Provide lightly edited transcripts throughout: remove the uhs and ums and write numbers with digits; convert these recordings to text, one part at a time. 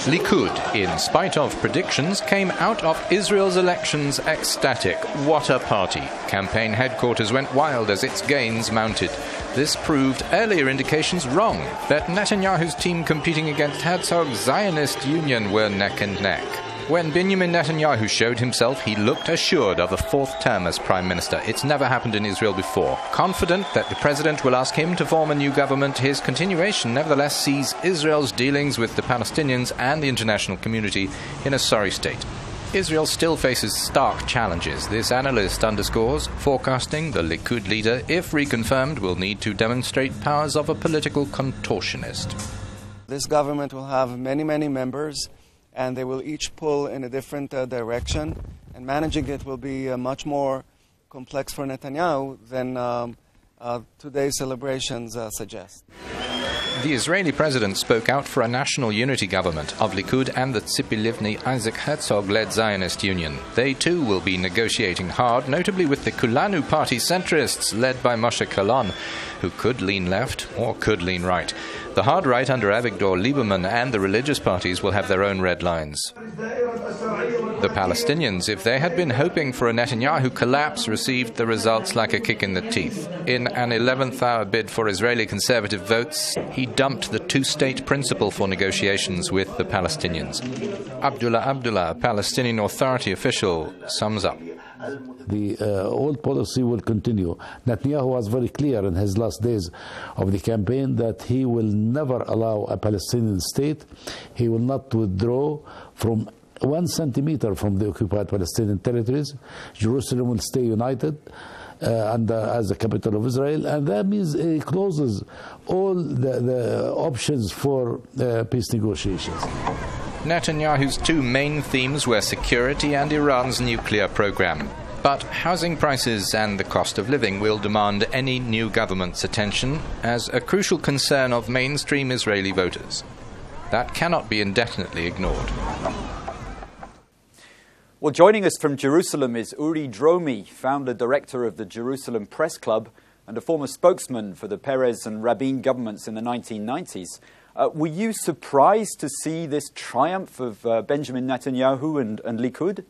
Likud, in spite of predictions, came out of Israel's elections ecstatic. What a party. Campaign headquarters went wild as its gains mounted. This proved earlier indications wrong, that Netanyahu's team competing against Herzog's Zionist Union were neck and neck. When Benjamin Netanyahu showed himself, he looked assured of a fourth term as prime minister. It's never happened in Israel before. Confident that the president will ask him to form a new government, his continuation nevertheless sees Israel's dealings with the Palestinians and the international community in a sorry state. Israel still faces stark challenges. This analyst underscores, forecasting the Likud leader, if reconfirmed, will need to demonstrate powers of a political contortionist. This government will have many members, and they will each pull in a different direction, and managing it will be much more complex for Netanyahu than today's celebrations suggest. The Israeli president spoke out for a national unity government of Likud and the Tzipi Livni-Isaac Herzog-led Zionist Union. They too will be negotiating hard, notably with the Kulanu party centrists led by Moshe Kalon, who could lean left or could lean right. The hard right under Avigdor Lieberman and the religious parties will have their own red lines. The Palestinians, if they had been hoping for a Netanyahu collapse, received the results like a kick in the teeth. In an 11th hour bid for Israeli conservative votes, he dumped the two-state principle for negotiations with the Palestinians. Abdullah, a Palestinian Authority official, sums up. The old policy will continue. Netanyahu was very clear in his last days of the campaign that he will never allow a Palestinian state. He will not withdraw from 1 centimeter from the occupied Palestinian territories. Jerusalem will stay united as the capital of Israel, and that means it closes all the options for peace negotiations. Netanyahu's two main themes were security and Iran's nuclear program. But housing prices and the cost of living will demand any new government's attention as a crucial concern of mainstream Israeli voters. That cannot be indefinitely ignored. Well, joining us from Jerusalem is Uri Dromi, founder-director of the Jerusalem Press Club and a former spokesman for the Peres and Rabin governments in the 1990s. Were you surprised to see this triumph of Benjamin Netanyahu and Likud?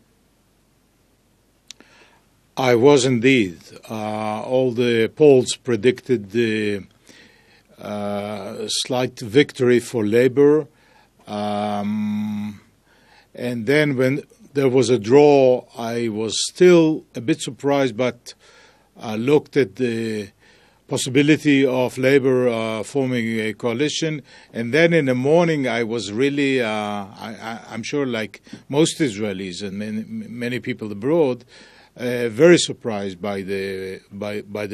I was indeed. All the polls predicted the slight victory for Labour. And then when there was a draw, I was still a bit surprised, but I looked at the possibility of Labour forming a coalition. And then in the morning, I was really, I'm sure like most Israelis and many people abroad, very surprised by the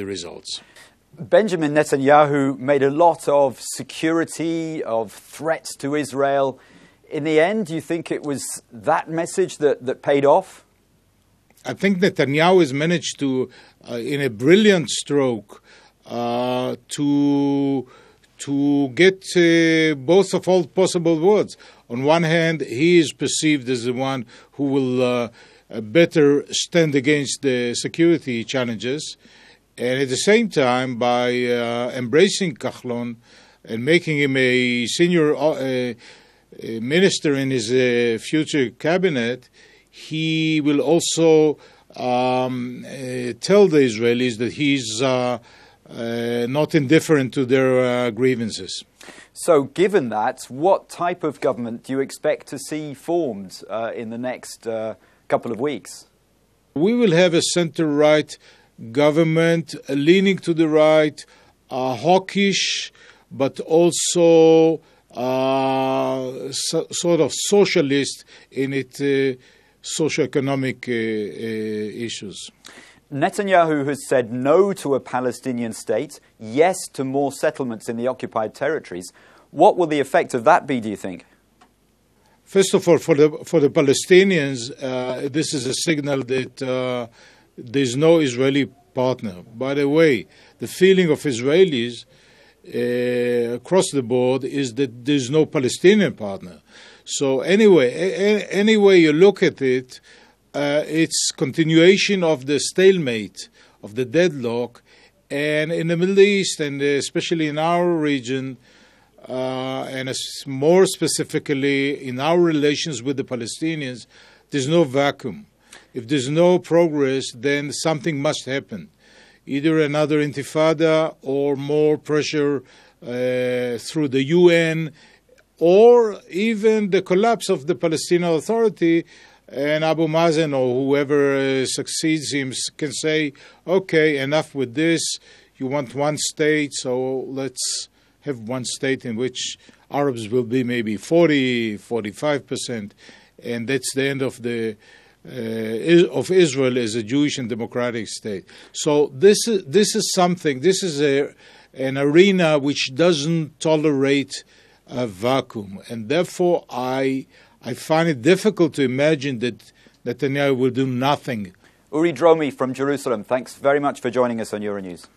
results. Benjamin Netanyahu made a lot of security, of threats to Israel. In the end, do you think it was that message that paid off? I think Netanyahu has managed to, in a brilliant stroke, to get both of all possible worlds. On one hand, he is perceived as the one who will better stand against the security challenges, and at the same time, by embracing Kahlon and making him a senior minister in his future cabinet, he will also tell the Israelis that he's not indifferent to their grievances. So given that, what type of government do you expect to see formed in the next couple of weeks? We will have a center-right government leaning to the right, hawkish, but also sort of socialist in its socioeconomic issues. Netanyahu has said no to a Palestinian state, yes to more settlements in the occupied territories. What will the effect of that be, do you think? First of all, for the Palestinians, this is a signal that there's no Israeli partner. By the way, the feeling of Israelis across the board is that there's no Palestinian partner. So anyway, any way you look at it, it's continuation of the stalemate, of the deadlock, and in the Middle East, and especially in our region, and more specifically in our relations with the Palestinians, there's no vacuum. If there's no progress, then something must happen. Either another intifada or more pressure through the UN, or even the collapse of the Palestinian Authority, and Abu Mazen or whoever succeeds him can say, okay, enough with this. You want one state, so let's have one state in which Arabs will be maybe 45%, and that's the end of the of Israel as a Jewish and democratic state. So this is something. This is an arena which doesn't tolerate a vacuum, and therefore I find it difficult to imagine that Netanyahu will do nothing. Uri Dromi from Jerusalem, thanks very much for joining us on Euronews.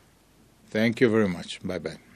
Thank you very much. Bye-bye.